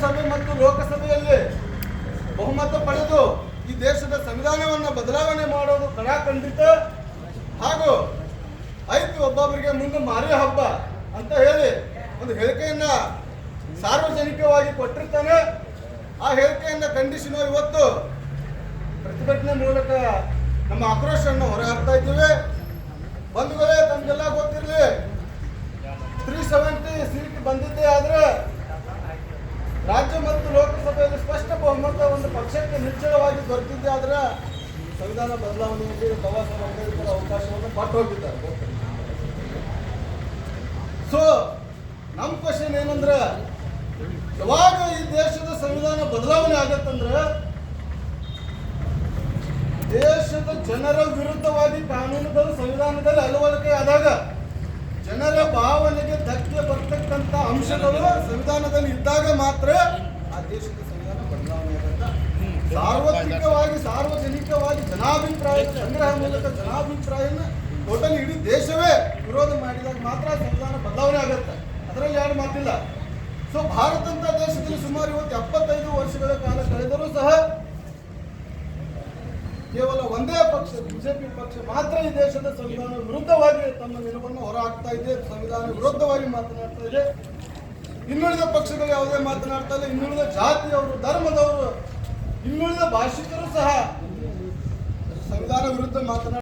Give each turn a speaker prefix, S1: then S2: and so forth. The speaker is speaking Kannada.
S1: ರಾಜ್ಯಸಭೆ ಮತ್ತು ಲೋಕಸಭೆಯಲ್ಲಿ ಬಹುಮತ ಪಡೆದು ಈ ದೇಶದ ಸಂವಿಧಾನವನ್ನು ಬದಲಾವಣೆ ಮಾಡೋದು ಖಂಡಿತ. ಹಾಗೂ ಐದು ಒಬ್ಬೊಬ್ಬರಿಗೆ ಮುಂದೆ ಮಾರಿ ಹಬ್ಬ ಅಂತ ಹೇಳಿ ಒಂದು ಹೇಳಿಕೆಯನ್ನ ಸಾರ್ವಜನಿಕವಾಗಿ ಕೊಟ್ಟಿರ್ತಾನೆ. ಆ ಹೇಳಿಕೆಯನ್ನ ಖಂಡಿಸಿ ನಾವು ಇವತ್ತು ಪ್ರತಿಭಟನೆ ಮೂಲಕ ನಮ್ಮ ಆಕ್ರೋಶವನ್ನು ಹೊರಹಾಕ್ತಾ ಇದ್ದೀವಿ. ಬಂಧುಗಳೇ, ತಮಗೆಲ್ಲ ಗೊತ್ತಿರಲಿ, 370 ಸೀಟ್ ಬಂದಿದ್ದೇ ಆದ್ರೆ ರಾಜ್ಯ ಮತ್ತು ಲೋಕಸಭೆಯಲ್ಲಿ ಸ್ಪಷ್ಟ ಬಹುಮತ ಒಂದು ಪಕ್ಷಕ್ಕೆ ನಿಶ್ಚಯವಾಗಿ ದೊರೆತಿದ್ದೆ ಆದ್ರೆ ಸಂವಿಧಾನ ಬದಲಾವಣೆಯಲ್ಲಿ ಬಾಬಾ ಸಾಹೇಬ್ ಅಂಬೇಡ್ಕರ್ ಅವಕಾಶವನ್ನು ಪಟ್ಟು ಹೋಗಿದ್ದಾರೆ. ಸೊ ನಮ್ಮ ಕ್ವಶನ್ ಏನಂದ್ರೆ, ಯಾವಾಗ ಈ ದೇಶದ ಸಂವಿಧಾನ ಬದಲಾವಣೆ ಆಗತ್ತಂದ್ರೆ ದೇಶದ ಜನರ ವಿರುದ್ಧವಾಗಿ ಕಾನೂನುಗಳು ಸಂವಿಧಾನದಲ್ಲಿ ಅಳವಡಿಕೆ ಆದಾಗ ಜನರ ಭಾವನೆಗೆ ಧಕ್ಕೆ ಬರ್ತಕ್ಕಂಥ ಅಂಶಗಳು ಸಂವಿಧಾನದಲ್ಲಿ ಇದ್ದಾಗ ಮಾತ್ರ ಆ ದೇಶದ ಸಂವಿಧಾನ ಬದಲಾವಣೆ ಆಗುತ್ತೆ. ಸಾರ್ವಜನಿಕವಾಗಿ ಜನಾಭಿಪ್ರಾಯ ಸಂಗ್ರಹ ಮೂಲಕ ಜನಾಭಿಪ್ರಾಯನ ಟೋಟಲ್ ಇಡೀ ದೇಶವೇ ವಿರೋಧ ಮಾಡಿದಾಗ ಮಾತ್ರ ಸಂವಿಧಾನ ಬದಲಾವಣೆ ಆಗುತ್ತೆ. ಅದರಲ್ಲಿ ಯಾರು ಮಾತಿಲ್ಲ. ಸೊ ಭಾರತ ಅಂತ ದೇಶದಲ್ಲಿ ಸುಮಾರು ಇವತ್ತು 75 ವರ್ಷಗಳ ಕಾಲ ಕಳೆದರೂ ಸಹ ಕೇವಲ ಒಂದೇ ಪಕ್ಷ, ಬಿಜೆಪಿ ಪಕ್ಷ ಮಾತ್ರ ಈ ದೇಶದ ಸಂವಿಧಾನ ವಿರುದ್ಧವಾಗಿ ತಮ್ಮ ನಿಲುವನ್ನು ಹೊರಹಾಕ್ತಾ ಇದೆ, ಸಂವಿಧಾನ ವಿರುದ್ಧವಾಗಿ ಮಾತನಾಡ್ತಾ ಇದೆ. ಇನ್ನುಳಿದ ಪಕ್ಷಗಳು ಯಾವುದೇ ಮಾತನಾಡ್ತಾ ಇಲ್ಲ. ಇನ್ನುಳಿದ ಜಾತಿಯವರು, ಧರ್ಮದವರು, ಇನ್ನುಳಿದ ಭಾಷಿಕರು ಸಹ ಸಂವಿಧಾನ ವಿರುದ್ಧ ಮಾತನಾಡ್ತಾರೆ.